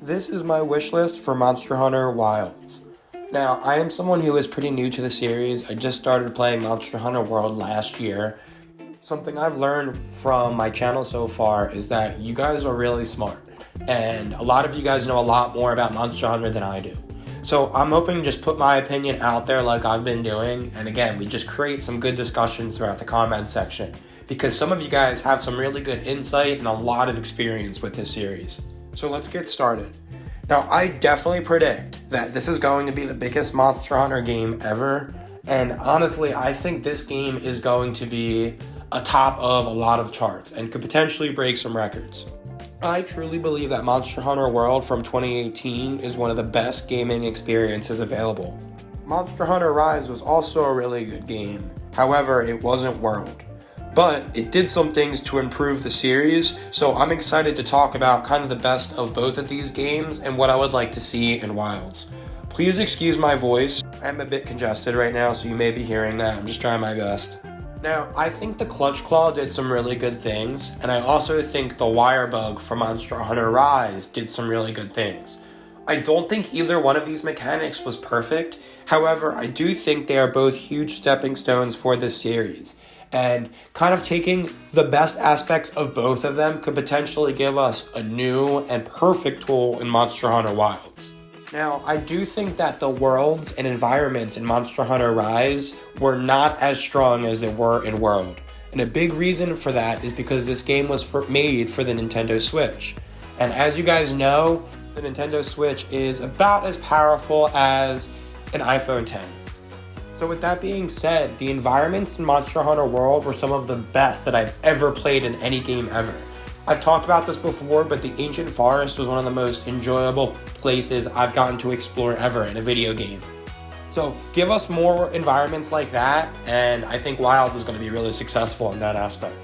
This is my wish list for Monster Hunter Wilds. Now, I am someone who is pretty new to the series. I just started playing Monster Hunter World last year. Something I've learned from my channel so far is that you guys are really smart. And a lot of you guys know a lot more about Monster Hunter than I do. So I'm hoping to just put my opinion out there like I've been doing. And again, we just create some good discussions throughout the comment section. Because some of you guys have some really good insight and a lot of experience with this series. So let's get started. Now, I definitely predict that this is going to be the biggest Monster Hunter game ever. And honestly, I think this game is going to be atop of a lot of charts and could potentially break some records. I truly believe that Monster Hunter World from 2018 is one of the best gaming experiences available. Monster Hunter Rise was also a really good game. However, it wasn't World. But it did some things to improve the series, so I'm excited to talk about kind of the best of both of these games and what I would like to see in Wilds. Please excuse my voice. I'm a bit congested right now, so you may be hearing that. I'm just trying my best. Now, I think the Clutch Claw did some really good things, and I also think the Wire Bug from Monster Hunter Rise did some really good things. I don't think either one of these mechanics was perfect, however, I do think they are both huge stepping stones for this series. And kind of taking the best aspects of both of them could potentially give us a new and perfect tool in Monster Hunter Wilds. Now, I do think that the worlds and environments in Monster Hunter Rise were not as strong as they were in World. And a big reason for that is because this game was made for the Nintendo Switch. And as you guys know, the Nintendo Switch is about as powerful as an iPhone 10. So with that being said, the environments in Monster Hunter World were some of the best that I've ever played in any game ever. I've talked about this before, but the Ancient Forest was one of the most enjoyable places I've gotten to explore ever in a video game. So give us more environments like that, and I think Wild is going to be really successful in that aspect.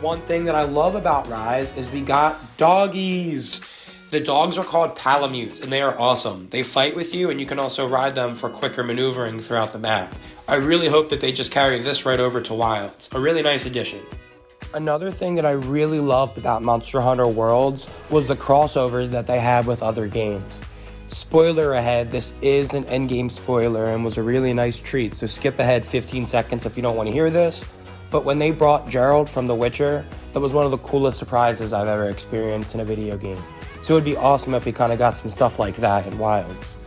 One thing that I love about Rise is we got doggies. The dogs are called Palamutes, and they are awesome. They fight with you, and you can also ride them for quicker maneuvering throughout the map. I really hope that they just carry this right over to Wilds. A really nice addition. Another thing that I really loved about Monster Hunter Worlds was the crossovers that they had with other games. Spoiler ahead, this is an endgame spoiler and was a really nice treat, so skip ahead 15 seconds if you don't want to hear this. But when they brought Gerald from The Witcher, that was one of the coolest surprises I've ever experienced in a video game. So it would be awesome if we kind of got some stuff like that in Wilds.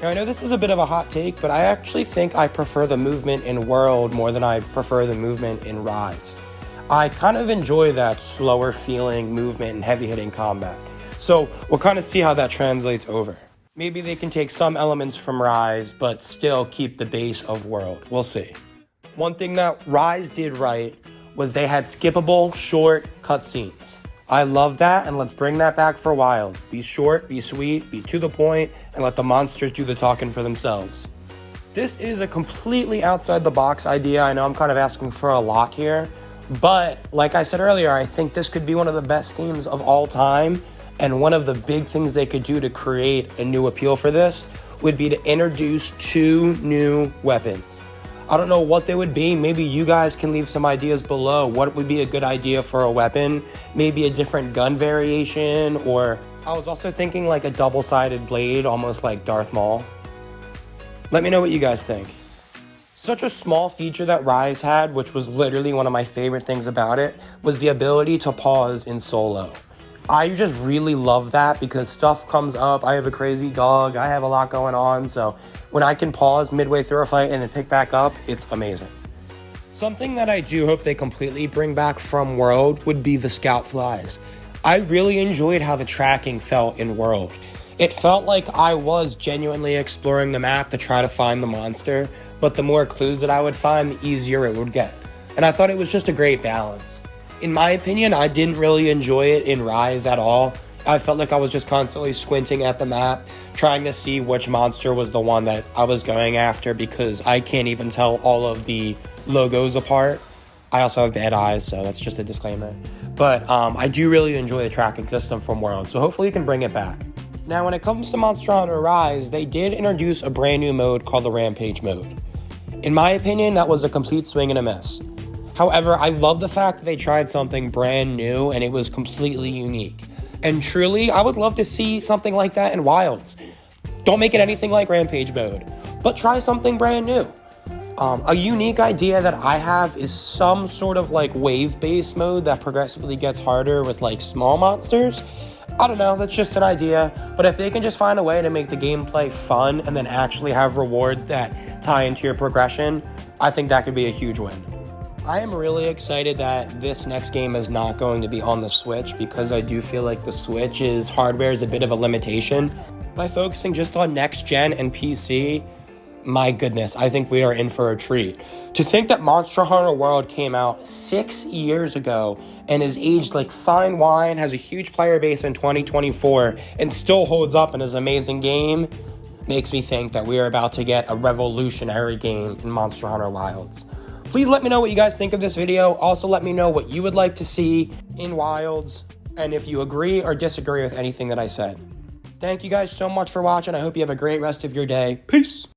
Now, I know this is a bit of a hot take, but I actually think I prefer the movement in World more than I prefer the movement in Rise. I kind of enjoy that slower feeling movement and heavy hitting combat. So we'll kind of see how that translates over. Maybe they can take some elements from Rise, but still keep the base of World. We'll see. One thing that Rise did right was they had skippable, short cutscenes. I love that, and let's bring that back for Wilds. Be short, be sweet, be to the point, and let the monsters do the talking for themselves. This is a completely outside the box idea. I know I'm kind of asking for a lot here, but like I said earlier, I think this could be one of the best games of all time, and one of the big things they could do to create a new appeal for this would be to introduce 2 new weapons. I don't know what they would be. Maybe you guys can leave some ideas below. What would be a good idea for a weapon? Maybe a different gun variation, or I was also thinking like a double-sided blade, almost like Darth Maul. Let me know what you guys think. Such a small feature that Rise had, which was literally one of my favorite things about it, was the ability to pause in solo. I just really love that because stuff comes up. I have a crazy dog. I have a lot going on. So when I can pause midway through a fight and then pick back up, it's amazing. Something that I do hope they completely bring back from World would be the Scout Flies. I really enjoyed how the tracking felt in World. It felt like I was genuinely exploring the map to try to find the monster, but the more clues that I would find, the easier it would get. And I thought it was just a great balance. In my opinion, I didn't really enjoy it in Rise at all. I felt like I was just constantly squinting at the map, trying to see which monster was the one that I was going after because I can't even tell all of the logos apart. I also have bad eyes, so that's just a disclaimer. But I do really enjoy the tracking system from World, so hopefully you can bring it back. Now, when it comes to Monster Hunter Rise, they did introduce a brand new mode called the Rampage mode. In my opinion, that was a complete swing and a miss. However, I love the fact that they tried something brand new and it was completely unique. And truly, I would love to see something like that in Wilds. Don't make it anything like Rampage mode, but try something brand new. A unique idea that I have is some sort of like wave-based mode that progressively gets harder with like small monsters. I don't know, that's just an idea, but if they can just find a way to make the gameplay fun and then actually have rewards that tie into your progression, I think that could be a huge win. I am really excited that this next game is not going to be on the Switch, because I do feel like the Switch's hardware is a bit of a limitation. By focusing just on next gen and PC, my goodness, I think we are in for a treat. To think that Monster Hunter World came out 6 years ago and is aged like fine wine, has a huge player base in 2024, and still holds up and is an amazing game, makes me think that we are about to get a revolutionary game in Monster Hunter Wilds. Please let me know what you guys think of this video. Also, let me know what you would like to see in Wilds, and if you agree or disagree with anything that I said. Thank you guys so much for watching. I hope you have a great rest of your day. Peace!